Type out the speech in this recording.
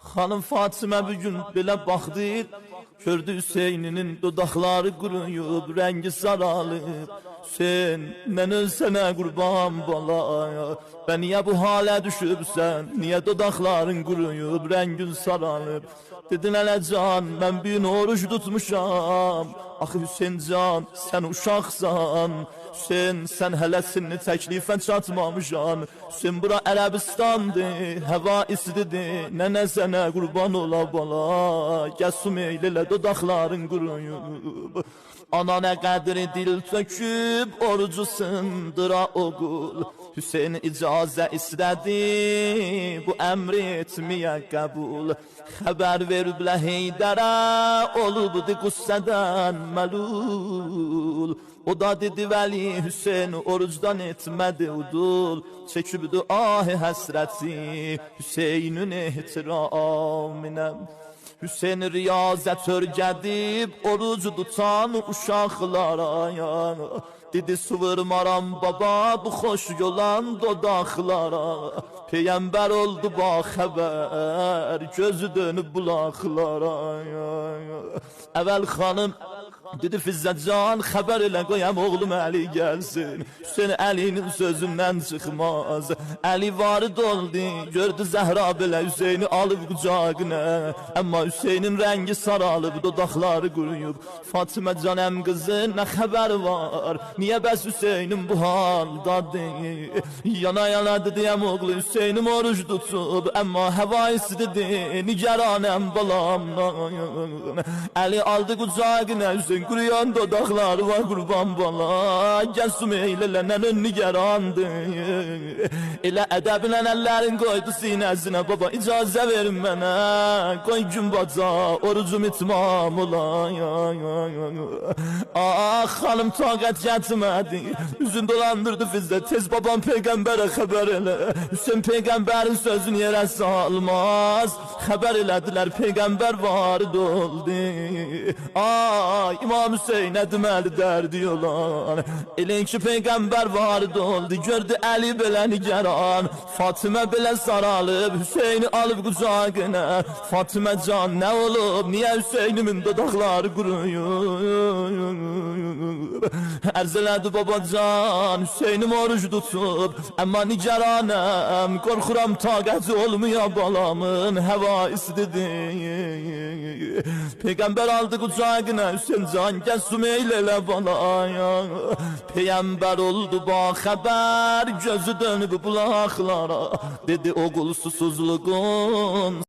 Xanım Fatimə bir gün belə baxdı, gördü Hüseyninin dodaqları quruyub, rəngi saralıb. Hüseyn, mən ölsənə qurban balaya, və niyə bu halə düşübsən, niyə dodaqların quruyub, rəngin saralıb. Dedin Ələcan, mən bir gün oruç tutmuşam. Axı Hüseyn can, sən uşaqsan. Hüseyn, sən hələ sinni təklifə çatmamışan. Hüseyn, bura Ərəbistandır, həva istidir. Nənə sənə qurban ola bala, gəsum eylələ dodaqların quruyub. Ana nə qədri dil töküb, orucu sındıra oğul. Hüseyin icazə istədi, bu əmri etməyə qəbul. Xəbər veriblə Heydərə, olubdu qüssədən məlul. O da dedi Vəli Hüseyin orucdan etmədi udul. Çəkibdi ah həsrəti Hüseynin ehtiramına. Hüseyin riyazət örgədib orucu tutan uşaqlara. Dedi sıvırmaram baba bu xoş yolan dodaqlara. Peyğəmbər oldu ba xəbər, gözü dönüb bulaqlara. Əvvəl xanım dedi Fizzəcan, xəbər elə qoyam oğlum Əli gəlsin. Hüseyin Əlinin sözündən çıxmaz. Əli varid oldu, gördü Zəhra belə Hüseyini alıb qucağına. Amma Hüseynin rəngi saralıb, dodaqları quruyub. Fatimə canəm qızı, nə xəbər var? Niyə bəs Hüseynin bu haldadır? Yana yana dediyəm oğlu Hüseynim oruç tutub, amma həva istidir, nigaranəm balamdan. Əli aldı qucağına Hüseyin, quruyan dodaqları var qurban bala, gəsum eylələnən ön nigarandır. Elə ədəblə əllərin qoydu sinəsinə, baba icazə verin mənə, qoy gün baca, orucum itmam ola. Ah xanım taqət yətmədi, üzün dolandırdı Fizzə, tez babam Peyğəmbərə xəbər elə. Hüseyin Peyğəmbərin sözünü yerə salmaz, xəbər elədilər Peyğəmbər varid oldu. Ay İmam Hüseynə deməli dərdi olan, elə ki Peyğəmbər varid oldu, gördü Əli belə nigaran. Fatimə belə saralıb, Hüseyni alıb qucağına. Fatimə can nə olub, niyə Hüseynimin dodaqları quruyub? Ərz elədi babacan, Hüseynim oruç tutub, amma nigaranəm, qorxuram taqəti olmuya balamın, həva istidir. Peyğəmbər aldı qucağına, Hüseyin can gəsum eylələ balaya. Peyğəmbər oldu ba xəbər, gözü dönüb bulaqlara. Dedi oğul susuzluğun